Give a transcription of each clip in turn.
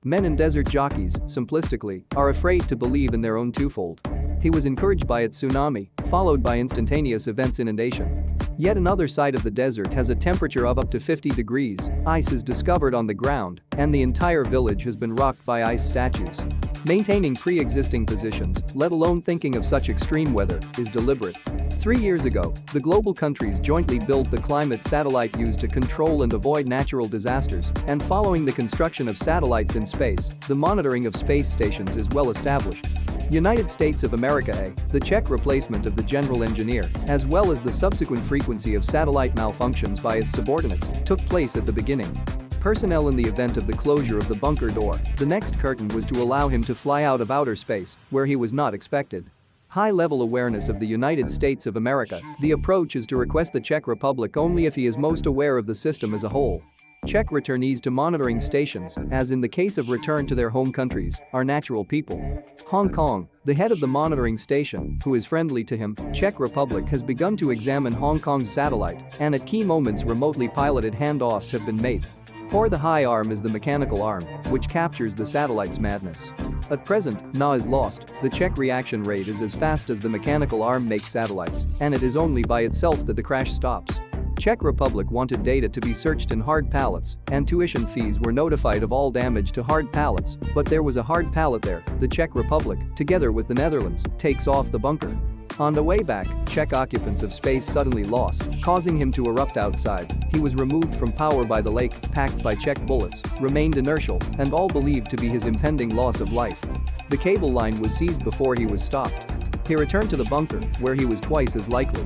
Men and desert jockeys, simplistically, are afraid to believe in their own twofold. He was encouraged by its tsunami, followed by instantaneous events inundation. Yet another side of the desert has a temperature of up to 50 degrees, ice is discovered on the ground, and the entire village has been rocked by ice statues. Maintaining pre-existing positions, let alone thinking of such extreme weather, is deliberate. 3 years ago, the global countries jointly built the climate satellite used to control and avoid natural disasters, and following the construction of satellites in space, the monitoring of space stations is well established. United States of America the Czech replacement of the general engineer, as well as the subsequent frequency of satellite malfunctions by its subordinates, took place at the beginning. Personnel in the event of the closure of the bunker door, the next curtain was to allow him to fly out of outer space, where he was not expected. High-level awareness of the United States of America, the approach is to request the Czech Republic only if he is most aware of the system as a whole. Czech returnees to monitoring stations, as in the case of return to their home countries, are natural people. Hong Kong, the head of the monitoring station, who is friendly to him, Czech Republic has begun to examine Hong Kong's satellite, and at key moments remotely piloted handoffs have been made. For the high arm is the mechanical arm, which captures the satellite's madness. At present, Na is lost, the Czech reaction rate is as fast as the mechanical arm makes satellites, and it is only by itself that the crash stops. Czech Republic wanted data to be searched in hard pallets, and tuition fees were notified of all damage to hard pallets, but there was a hard pallet there, the Czech Republic, together with the Netherlands, takes off the bunker. On the way back, Czech occupants of space suddenly lost, causing him to erupt outside. He was removed from power by the lake, packed by Czech bullets, remained inertial, and all believed to be his impending loss of life. The cable line was seized before he was stopped. He returned to the bunker, where he was twice as likely.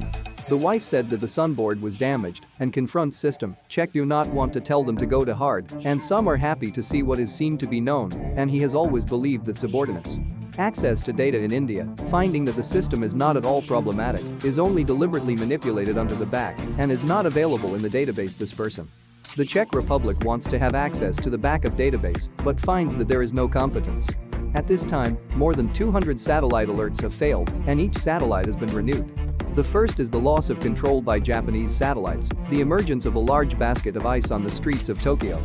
The wife said that the sunboard was damaged and confronts system, Czech do not want to tell them to go to hard, and some are happy to see what is seen to be known, and he has always believed that subordinates. Access to data in India, finding that the system is not at all problematic, is only deliberately manipulated under the back and is not available in the database this person. The Czech Republic wants to have access to the backup database, but finds that there is no competence. At this time, more than 200 satellite alerts have failed, and each satellite has been renewed. The first is the loss of control by Japanese satellites, the emergence of a large basket of ice on the streets of Tokyo.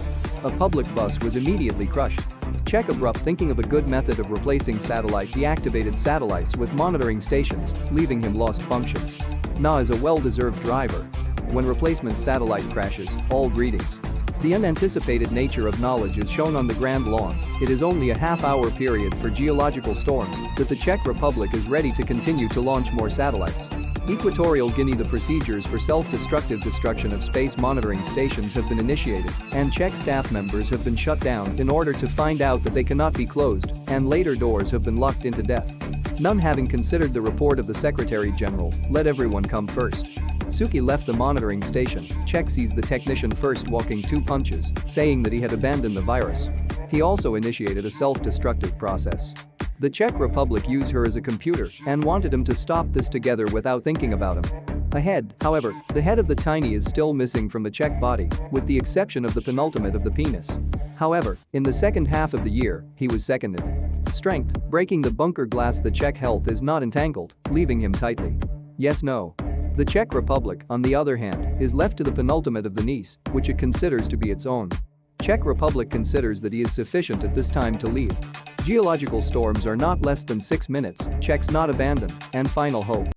A public bus was immediately crushed. Czech abrupt thinking of a good method of replacing satellite deactivated satellites with monitoring stations, leaving him lost functions. Na is a well-deserved driver. When replacement satellite crashes, all greetings. The unanticipated nature of knowledge is shown on the Grand Lawn. It is only a half-hour period for geological storms that the Czech Republic is ready to continue to launch more satellites. Equatorial Guinea the procedures for self-destructive destruction of space monitoring stations have been initiated, and Czech staff members have been shut down in order to find out that they cannot be closed, and later doors have been locked into death. None having considered the report of the Secretary General, let everyone come first. Suki left the monitoring station, Czech sees the technician first walking 2 punches, saying that he had abandoned the virus. He also initiated a self-destructive process. The Czech Republic used her as a computer and wanted him to stop this together without thinking about him. Ahead, however, the head of the tiny is still missing from the Czech body, with the exception of the penultimate of the penis. However, in the second half of the year, he was seconded. Strength, breaking the bunker glass. The Czech health is not entangled, leaving him tightly. Yes, no. The Czech Republic, on the other hand, is left to the penultimate of the niece, which it considers to be its own. Czech Republic considers that he is sufficient at this time to leave. Geological storms are not less than 6 minutes, Czechs not abandoned, and final hope.